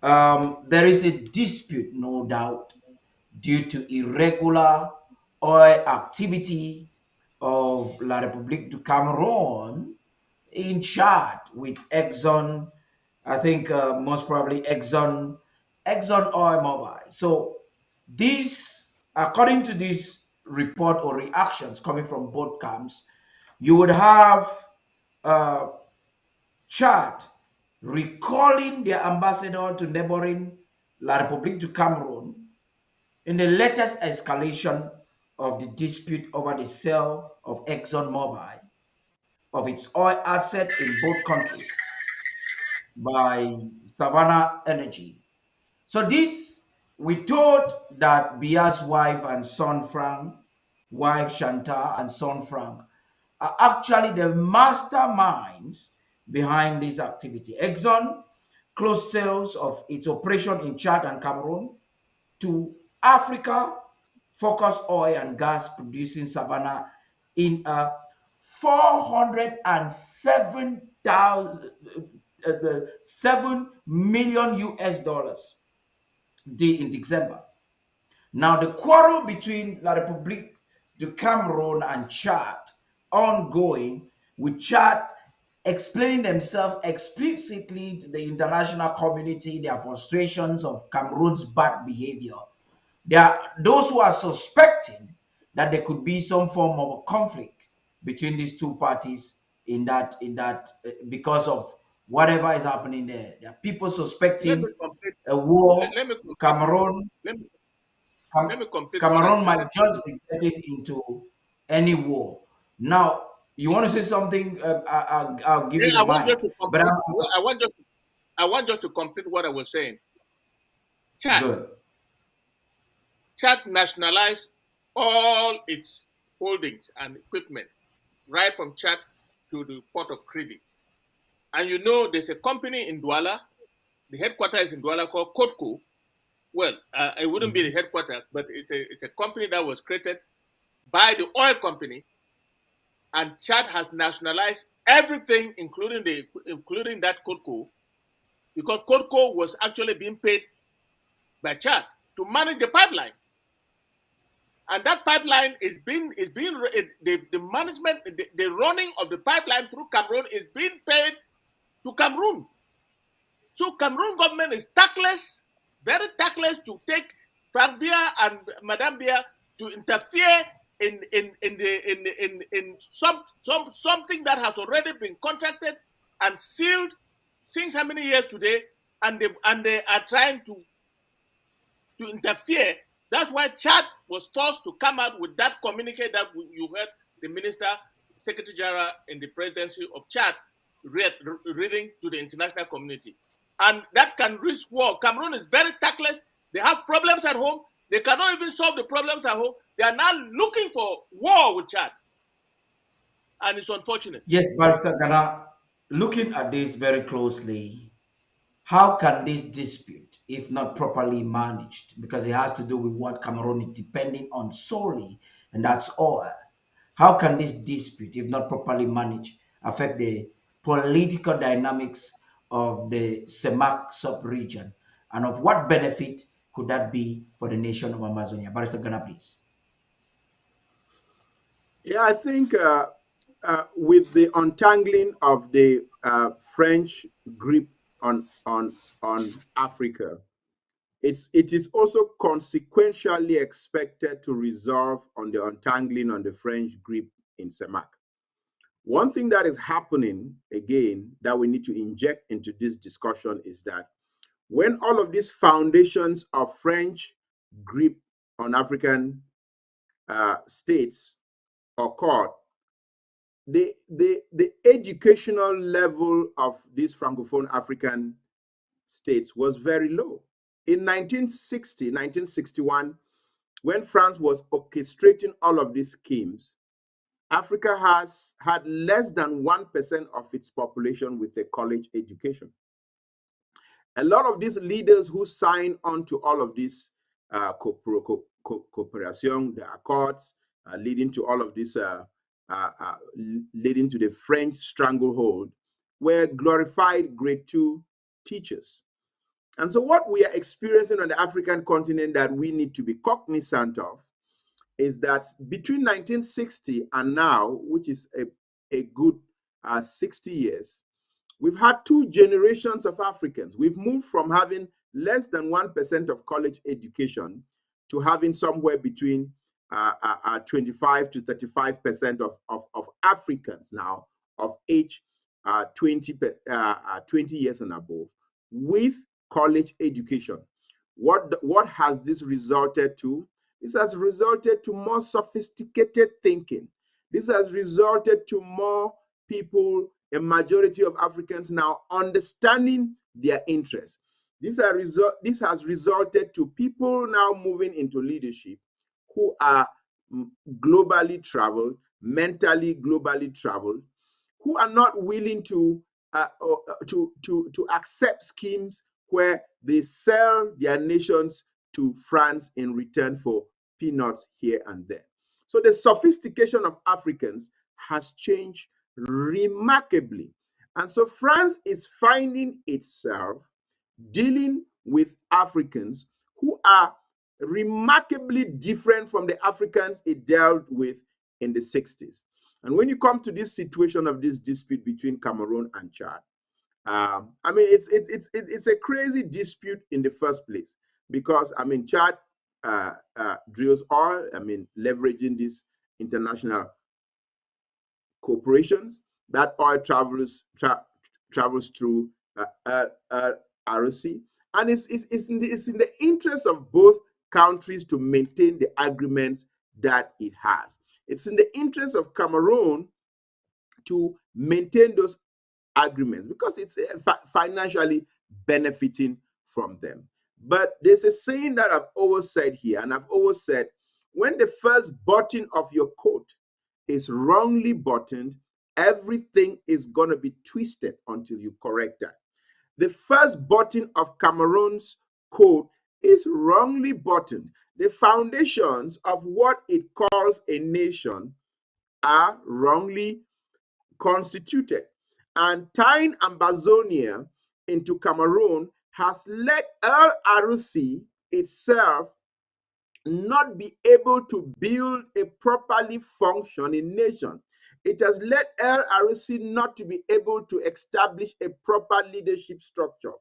There is a dispute, no doubt, due to irregular oil activity of La République du Cameroun in Chad with Exxon, I think most probably Exxon Oil Mobile. So this, according to this report or reactions coming from both camps, you would have uh, Chad recalling their ambassador to neighboring La République du Cameroun in the latest escalation of the dispute over the sale of ExxonMobil of its oil asset in both countries by Savannah Energy. So this, we thought that Bia's wife and son Frank, wife Chantal and son Frank, are actually the masterminds behind this activity. Exxon closed sales of its operation in Chad and Cameroon to Africa focused oil and gas producing Savannah in a 407,000 7 million US dollars deal in December. Now the quarrel between La République du Cameroun and Chad ongoing, with Chad explaining themselves explicitly to the international community their frustrations of Cameroon's bad behavior. There are those who are suspecting that there could be some form of a conflict between these two parties in that because of whatever is happening there. There are people Let me suspecting complete. a war. Let me complete. Cameroon Let me Cam- let me complete what I Cameroon started. might just be getting into any war. Now, you want to say something? I'll give Yeah, you the I want mic. just to But complete. I want just to complete what I was saying. Chad, good. Chad nationalized all its holdings and equipment, right from Chad to the port of Kridi. And you know, there's a company in Douala. The headquarters is in Douala called Kotko. Well, it wouldn't be the Mhm. headquarters, but it's a company that was created by the oil company, and Chad has nationalized everything, including that Kotko, because Kotko was actually being paid by Chad to manage the pipeline, and that pipeline is being the management, the running of the pipeline through Cameroon is being paid to Cameroon. So Cameroon government is tactless, very tactless to take Frank Bia and Madame Bia to interfere in something that has already been contracted and sealed since how many years today, and they are trying to interfere. That's why Chad was forced to come out with that communique that you heard the minister, Secretary General in the presidency of Chad reading to the international community. And that can risk war. Cameroon is very tactless. They have problems at home. They cannot even solve the problems at home. They are now looking for war with Chad. And it's unfortunate. Yes, Barrister Ghana, looking at this very closely, how can this dispute, if not properly managed, because it has to do with what Cameroon is depending on solely, and that's oil, how can this dispute, if not properly managed, affect the political dynamics of the CEMAC sub-region? And of what benefit could that be for the nation of Amazonia? Barrister Ghana, please. Yeah, I think with the untangling of the French grip on Africa, it is also consequentially expected to resolve on the untangling on the French grip in CEMAC. One thing that is happening again that we need to inject into this discussion is that when all of these foundations of French grip on African states occurred, the educational level of these Francophone African states was very low. In 1960, 1961, when France was orchestrating all of these schemes, Africa has had less than 1% of its population with a college education. A lot of these leaders who signed on to all of this cooperation, the accords, leading to all of this, leading to the French stranglehold, were glorified grade two teachers. And so what we are experiencing on the African continent that we need to be cognizant of is that between 1960 and now, which is a good 60 years, we've had two generations of Africans. We've moved from having less than 1% of college education to having somewhere between 25 to 35% of Africans now of age 20 years and above with college education. What has this resulted to? This has resulted to more sophisticated thinking. This has resulted to more people, a majority of Africans now understanding their interests. This has resulted to people now moving into leadership who are globally traveled, mentally globally traveled, who are not willing to accept schemes where they sell their nations to France in return for peanuts here and there. So the sophistication of Africans has changed remarkably. And so France is finding itself dealing with Africans who are remarkably different from the Africans it dealt with in the 60s. And when you come to this situation of this dispute between Cameroon and Chad, I mean, it's a crazy dispute in the first place because, I mean, Chad drills oil, I mean, leveraging these international corporations. That oil travels through ROC, and it's in the interest of both countries to maintain the agreements that it has. It's in the interest of Cameroon to maintain those agreements because it's financially benefiting from them. But there's a saying that I've always said here, and I've always said, when the first button of your coat is wrongly buttoned, everything is going to be twisted until you correct that. The first button of Cameroon's coat is wrongly buttoned. The foundations of what it calls a nation are wrongly constituted. And tying Ambazonia into Cameroon has let LRC itself not be able to build a properly functioning nation. It has led LRC not to be able to establish a proper leadership structure.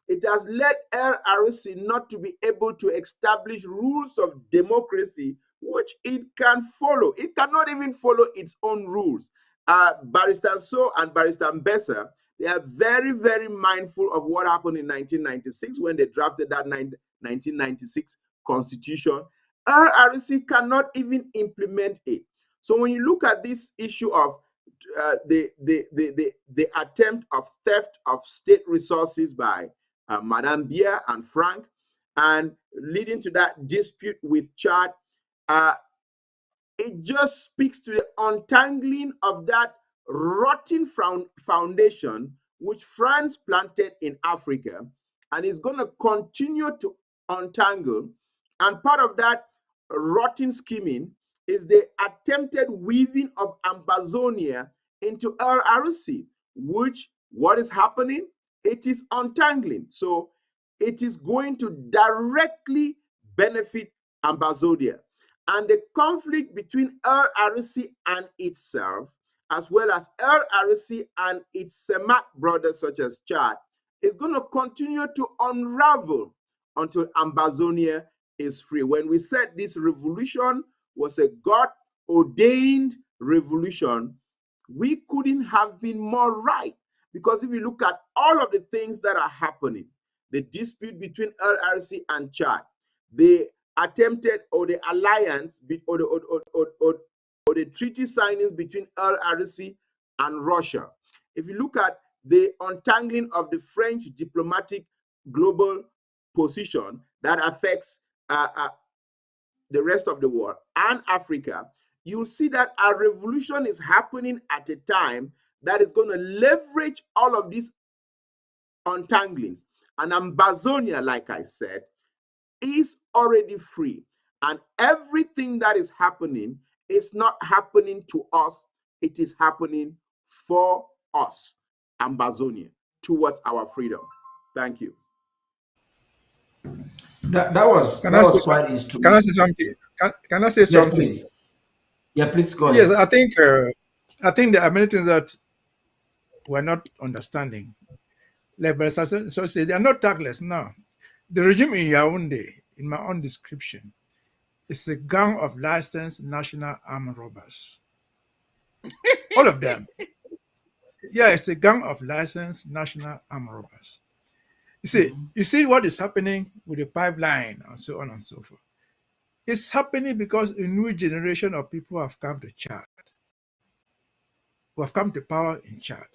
It has led LRC not to be able to establish rules of democracy which it can follow. It cannot even follow its own rules. Barrister So and Barrister Mbesa, they are very, very mindful of what happened in 1996 when they drafted that 1996 constitution. RRC cannot even implement it. So when you look at this issue of the attempt of theft of state resources by Madame Bia and Frank, and leading to that dispute with Chad, it just speaks to the untangling of that rotten foundation which France planted in Africa and is going to continue to untangle. And part of that rotten scheming is the attempted weaving of Ambazonia into LRC, which what is happening? It is untangling. So it is going to directly benefit Ambazonia. And the conflict between LRC and itself, as well as LRC and its SEMAC brothers such as Chad, is going to continue to unravel until Ambazonia is free. When we said this revolution was a God-ordained revolution, we couldn't have been more right. Because if you look at all of the things that are happening, the dispute between LRC and Chad, the attempted or the alliance or the treaty signings between LRC and Russia. If you look at the untangling of the French diplomatic global position that affects the rest of the world and Africa, you'll see that a revolution is happening at a time that is going to leverage all of these untanglings. And Ambazonia, like I said, is already free. And everything that is happening is not happening to us, it is happening for us, Ambazonia, towards our freedom. Thank you. That Can I was say quite can I instrumental. say something? Can I say Yes, something? please. Yeah, please go Yes, ahead. I think there are many things that we're not understanding. Like Brother so say they are not tactless now. The regime in Yaoundé, in my own description, is a gang of licensed national armed robbers. All of them. Yeah, it's a gang of licensed national armed robbers. Mhm. You see what is happening with the pipeline and so on and so forth. It's happening because a new generation of people have come to Chad, who have come to power in Chad.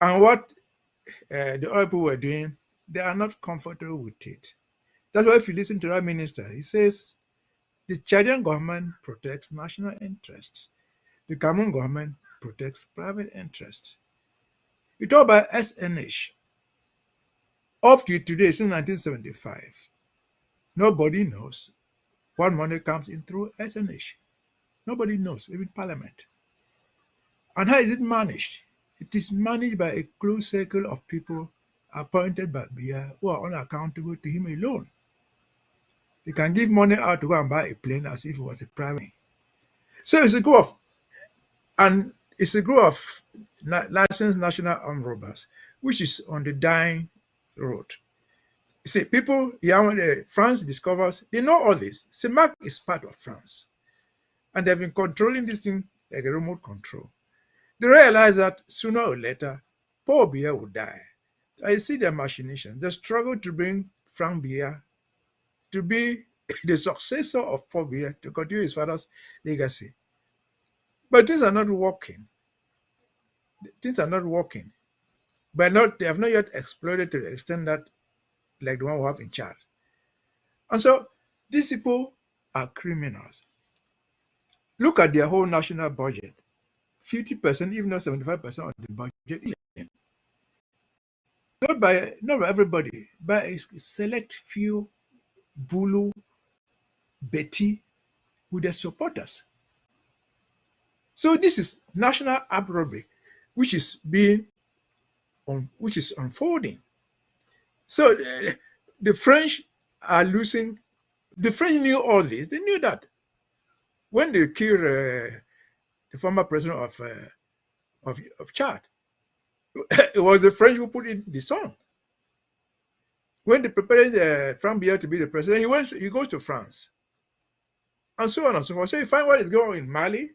And what the other people were doing, they are not comfortable with it. That's why if you listen to that minister, he says the Chadian government protects national interests. The Cameroon government protects private interests. You talk about SNH. Up to today, since 1975, nobody knows what money comes in through SNH. Nobody knows, even Parliament. And how is it managed? It is managed by a close circle of people appointed by Biya who are unaccountable to him alone. They can give money out to go and buy a plane as if it was a private. So it's a group of licensed national armed robbers, which is on the dying road. You see, people, yeah, when France discovers, they know all this. CEMAC is part of France, and they've been controlling this thing like a remote control. They realize that sooner or later, Paul Biya will die. I see their machinations. They struggle to bring Frank Biya to be the successor of Paul Biya to continue his father's legacy. But things are not working. Things are not working. But not they have not yet exploited to the extent that like the one we have in Chad. And so these people are criminals. Look at their whole national budget. 50%, even not 75% of the budget, not by everybody, by a select few Bulu, Betty, with their supporters. So this is national armed robbery, which is unfolding. So the French are losing. The French knew all this. They knew that when they killed the former president of Chad, it was the French who put in the song. When they prepared Frank Biya to be the president, he goes to France, and so on and so forth. So you find what is going on in Mali,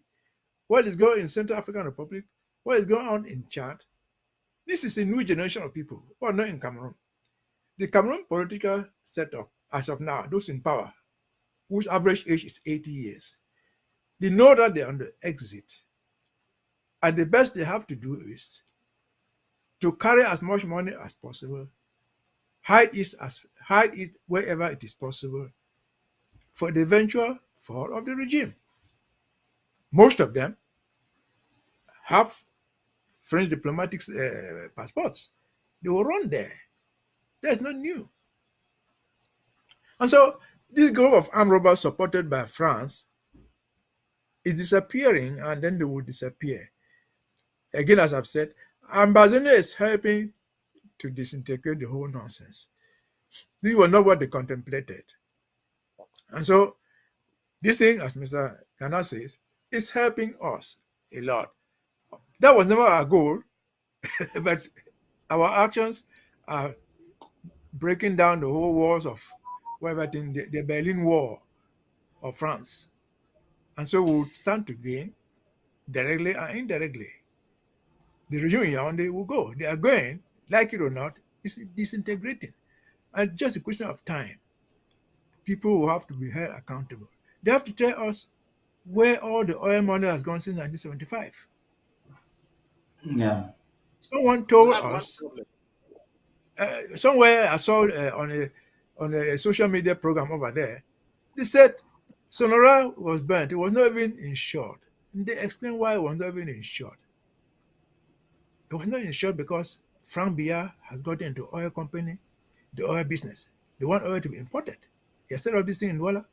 what is going on in Central African Republic, what is going on in Chad. This is a new generation of people who are not in Cameroon. The Cameroon political setup, as of now, those in power, whose average age is 80 years, they know that they're on the exit. And the best they have to do is to carry as much money as possible, hide it wherever it is possible for the eventual fall of the regime. Most of them have French diplomatic passports. They will run there. That's not new. And so this group of armed robbers supported by France is disappearing and then they will disappear. Again, as I've said, Ambazania is helping to disintegrate the whole nonsense. This was not what they contemplated. And so this thing, as Mr. Ghana says, is helping us a lot. That was never our goal, but our actions are breaking down the whole walls of whatever thing, the Berlin Wall of France. And so we'll stand to gain directly and indirectly. The regime in Yaoundé will go. They are going, like it or not, it's disintegrating. And just a question of time. People will have to be held accountable. They have to tell us where all the oil money has gone since 1975. Yeah. Someone We told have one us problem. somewhere I saw on a social media program over there. They said Sonora was burnt. It was not even insured. And they explained why it was not even insured. It was not insured because Frank Biya has gotten into oil company, the oil business. They want oil to be imported. He has set up this thing in Douala.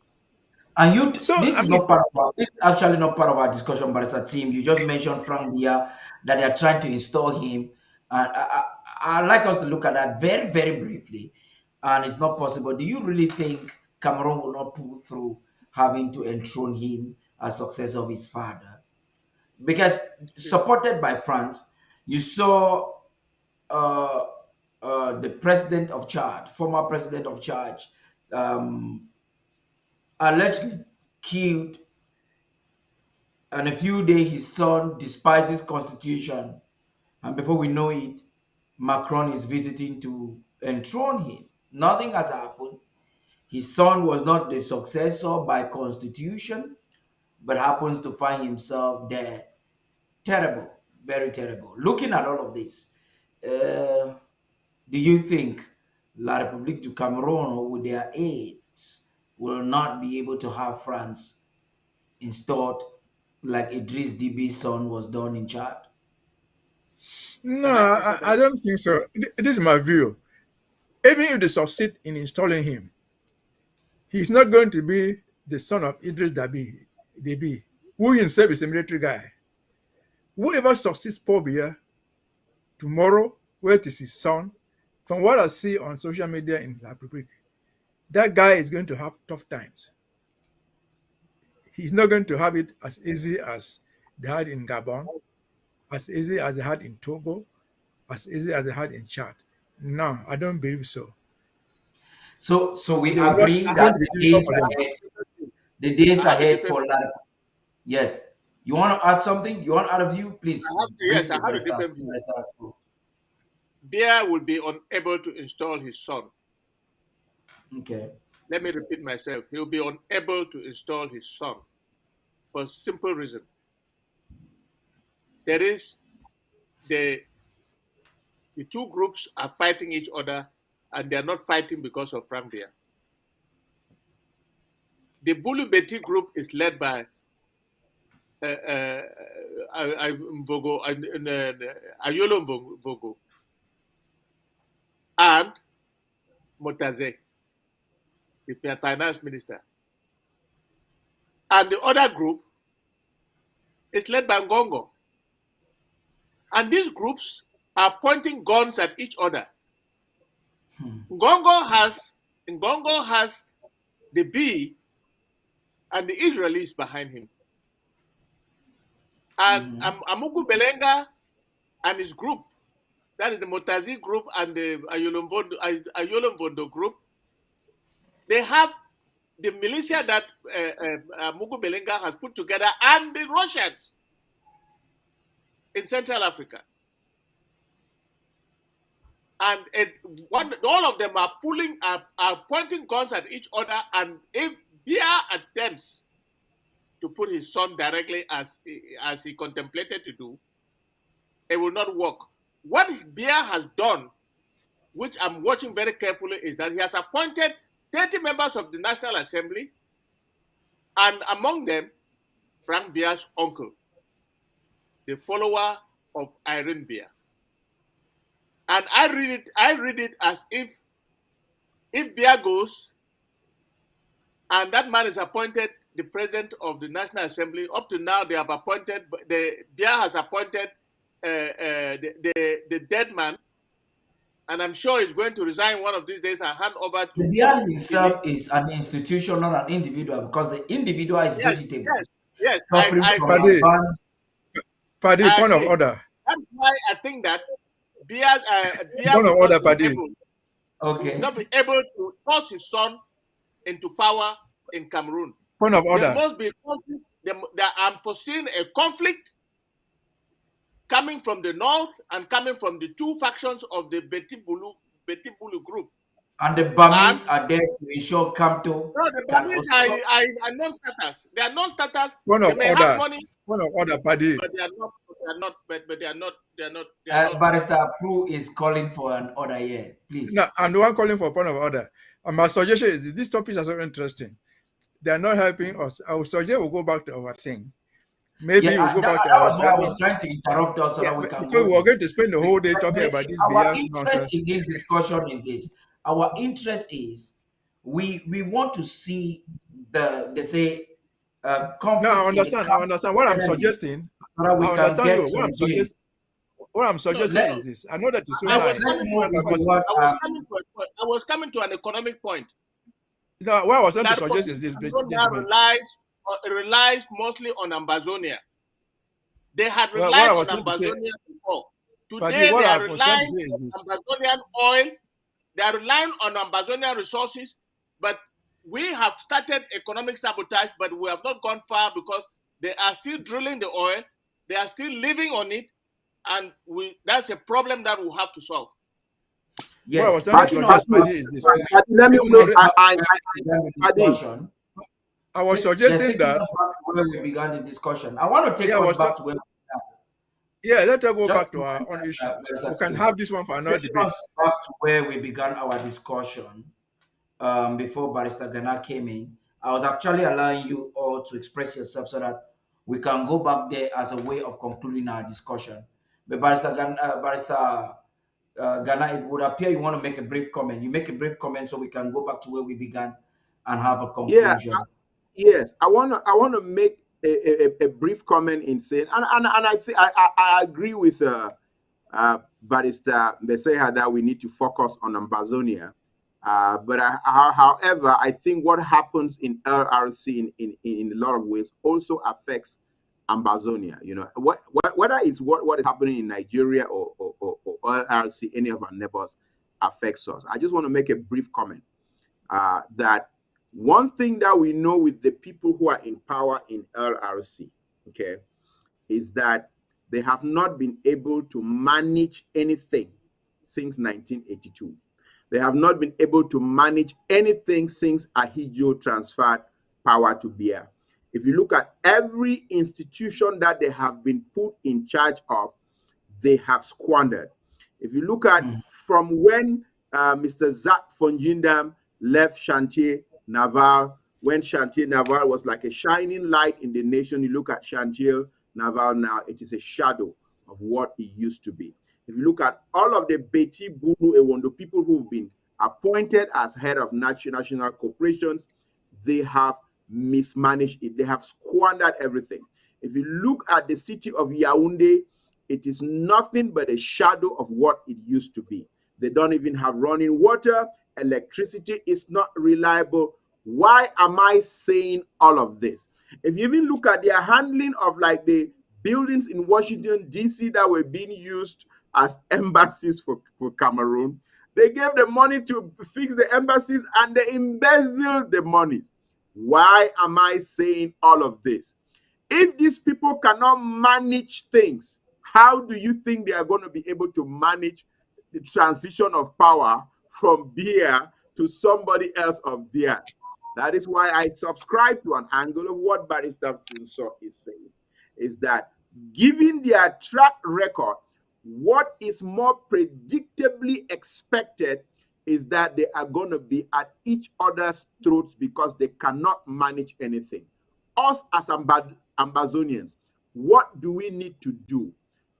And So this I is mean, not part of this is actually not part of our discussion, but it's a team. You just mentioned Frank Dia that they are trying to install him. And I'd like us to look at that very, very briefly. and it's not possible, do you really think Cameroon will not pull through having to enthrone him as successor of his father? Because supported by France, you saw uh, the president of Chad, former president of Chad, um, allegedly killed, and a few days his son despises constitution, and before we know it, Macron is visiting to enthrone him. Nothing has happened. His son was not the successor by constitution, but happens to find himself there. Terrible, very terrible. Looking at all of this, uh, do you think La République du Cameroon, with their aides, will not be able to have France installed like Idris Déby's son was done in Chad? No, Can I answer I that? don't think so. This is my view. Even if they succeed in installing him, he's not going to be the son of Idris Deby, who himself is a military guy. Whoever succeeds Paul Biya tomorrow, where it is his son, from what I see on social media in La Republic, that guy is going to have tough times. He's not going to have it as easy as they had in Gabon, as easy as they had in Togo, as easy as they had in Chad. No, I don't believe so. So we They will not, agree it's I going that have, to be the difficult days for them. I have ahead, a different view. the days I have a ahead different for view. La. Yes. You want to add something? You want to add a view? I Please, have, yes, I briefly, have a Barrister. different view. Biya will be unable to install his son. Okay. Let me repeat myself. He'll be unable to install his son for a simple reason. There is the two groups are fighting each other, and they are not fighting because of Frank Biya. The Bulu Beti group is led by Mbogo, Ayolo Mbogo and Motaze, the finance minister. And the other group is led by Ngongo. And these groups are pointing guns at each other. Ngongo has the B and the Israelis behind him. And Amugu Belenga and his group, that is the Motazi group and the Ayolombondo group, they have the militia that Mugu Belenga has put together and the Russians in Central Africa. And all of them are pointing guns at each other. And if Biya attempts to put his son directly as he contemplated to do, it will not work. What Biya has done, which I'm watching very carefully, is that he has appointed 30 members of the National Assembly, and among them, Frank Biya's uncle, the follower of Irene Biya. And I read it as if Biya goes and that man is appointed the president of the National Assembly, up to now they have appointed, Biya has appointed the dead man, and I'm sure he's going to resign one of these days and hand over The to bear Kili. himself is an institution, not an individual, because the individual is Yes, vegetable, yes, yes. suffering I from agree. advanced. Paddy, I point of agree. order. That's why I think that Biya Point of will order, not be Paddy. able Okay. to force his son into power in Cameroon. Point of There order. must be conflict. I'm foreseeing a conflict coming from the north and coming from the two factions of the Beti Bulu group. And the And Burmese are there to ensure Kamto no, the can Burmese also. are non-starters. They are non-starters. Point They of may have order. money, Point of order, Paddy. but they are not. They are not. But they are not. They are not. They are not. Barrister Fu is calling for an order here, No, please. I'm the one calling for point of order. And my suggestion is these topics are so interesting. They are not helping us. I would suggest we go back to our thing. Maybe Yeah, we'll go that back to our was why I was study. trying to interrupt us so Yeah, that we can because go we are in. going to spend the whole day talking about this Our BS interest nonsense. in this discussion is this. Our interest is we want to see they say No, I conflict in the understand. I camp understand what I'm early suggesting. so that we I can understand you. get some gains. What I'm No, suggesting is this. I know that it's so I was Let's nice. coming for move a with point. Because what I was coming for a point. I was coming to an economic point. Now, what I was trying to La suggest is this, Republic gentlemen. relies mostly on Ambazonia. They had Well, what relied I on was trying to say, Ambazonia before. Paddy, Today what they I are was trying to relying say is this. on Ambazonian oil. They are relying on Ambazonian resources, but we have started economic sabotage, but we have not gone far because they are still drilling the oil. They are still living on it, and that's a problem that we have to solve. What I was Yes, trying to taking us suggest, back Paddy, to is this. where Paddy, let me taking make us Alre- back to where we began the Paddy, discussion. I was Yes, suggesting taking that, us back to where we began the discussion. I want to take yeah, us back to where we yeah, let us go just back to our own issue. We Barrister can Tito, have this one for another taking debate. us back to where we began our discussion before Barrister Ghana came in. I was actually allowing you all to express yourself so that we can go back there as a way of concluding our discussion. But Ghana, it would appear you want to make a brief comment. You make a brief comment so we can go back to where we began and have a yeah, conclusion. yes, I wanna make a brief comment in saying, and I think I agree with Barrister Beseha that we need to focus on Ambazonia. But however, I think what happens in LRC in a lot of ways also affects Ambazonia. You know, whether it's what is happening in Nigeria or LRC, any of our neighbors affects us. I just want to make a brief comment that one thing that we know with the people who are in power in LRC, okay, is that they have not been able to manage anything since 1982. They have not been able to manage anything since Ahidjo transferred power to Biya. If you look at every institution that they have been put in charge of, they have squandered. If you look at Mm. from when Mr. Zach Fonjindam left Chantier Naval, when Chantier Naval was like a shining light in the nation, you look at Chantier Naval now, it is a shadow of what it used to be. If you look at all of the Beti Bunu Ewondo people who've been appointed as head of national corporations, they have mismanaged it. They have squandered everything. If you look at the city of Yaoundé, it is nothing but a shadow of what it used to be. They don't even have running water. Electricity is not reliable. Why am I saying all of this? If you even look at their handling of like the buildings in Washington, D.C. that were being used as embassies for Cameroon, they gave the money to fix the embassies and they embezzled the monies. Why am I saying all of this? If these people cannot manage things, how do you think they are going to be able to manage the transition of power from Biya to somebody else of theirs? That is why I subscribe to an angle of what Barrister Funso is saying, is that given their track record, what is more predictably expected is that they are going to be at each other's throats because they cannot manage anything. Us as Ambazonians, what do we need to do?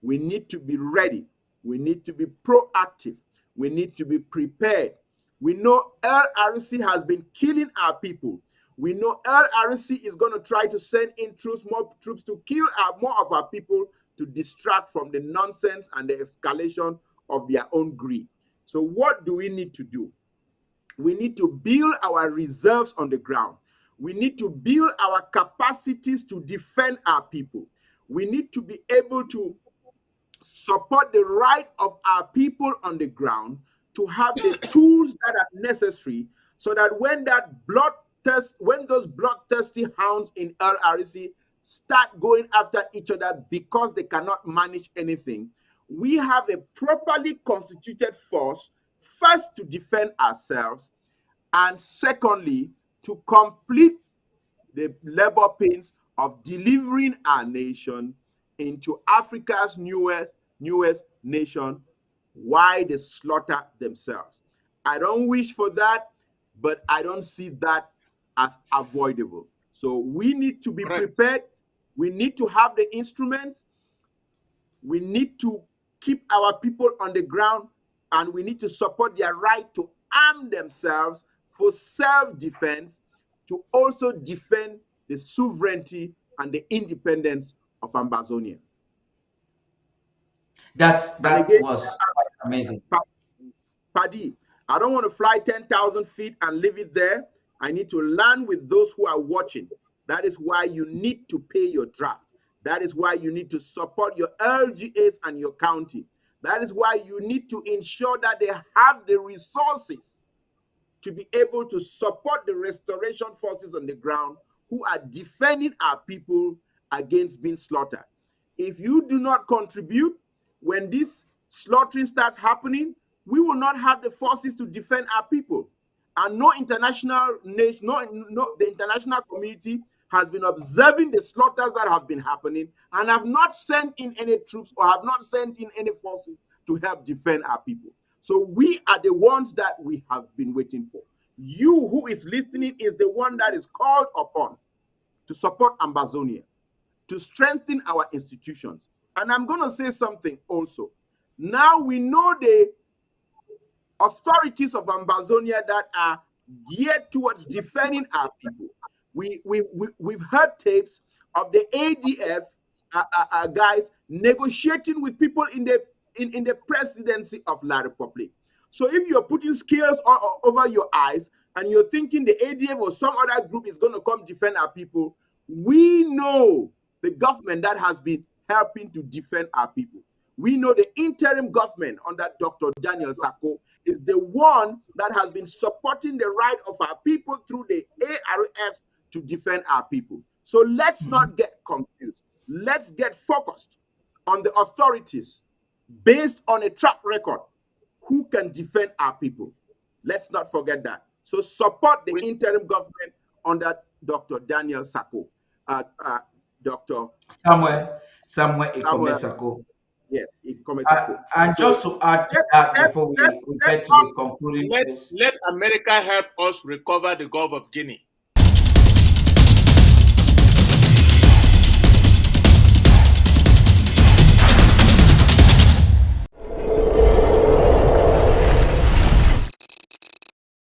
We need to be ready. We need to be proactive. We need to be prepared. We know LRC has been killing our people. We know LRC is going to try to send in more troops to kill more of our people to distract from the nonsense and the escalation of their own greed. So what do we need to do? We need to build our reserves on the ground. We need to build our capacities to defend our people. We need to be able to support the right of our people on the ground to have the tools that are necessary so that when those bloodthirsty hounds in LRC start going after each other because they cannot manage anything, we have a properly constituted force, first to defend ourselves, and secondly, to complete the labor pains of delivering our nation into Africa's newest nation while they slaughter themselves. I don't wish for that, but I don't see that as avoidable. So we need to be prepared. We need to have the instruments. We need to keep our people on the ground, and we need to support their right to arm themselves for self-defense, to also defend the sovereignty and the independence of Ambazonia. And That again, was amazing. Paddy, I don't want to fly 10,000 feet and leave it there. I need to land with those who are watching. That is why you need to pay your draft. That is why you need to support your LGAs and your county. That is why you need to ensure that they have the resources to be able to support the restoration forces on the ground who are defending our people against being slaughtered. If you do not contribute, when this slaughtering starts happening, we will not have the forces to defend our people. And no international nation, the international community has been observing the slaughters that have been happening and have not sent in any troops or have not sent in any forces to help defend our people. So we are the ones that we have been waiting for. You who is listening is the one that is called upon to support Ambazonia, to strengthen our institutions. And I'm going to say something also. Now we know the authorities of Ambazonia that are geared towards defending our people. We've heard tapes of the ADF guys negotiating with people in the presidency of La Republic. So if you're putting scales over your eyes and you're thinking the ADF or some other group is going to come defend our people, we know the government that has been helping to defend our people. We know the interim government under Dr. Daniel Sako is the one that has been supporting the right of our people through the ARFs to defend our people. So let's not get confused. Let's get focused on the authorities based on a track record who can defend our people. Let's not forget that. So support the interim government under Dr. Daniel Sako, Dr. Samuel Ikomesako. Yeah, Ikomesako. And just to add to that before we get to the concluding let America help us recover the Gulf of Guinea.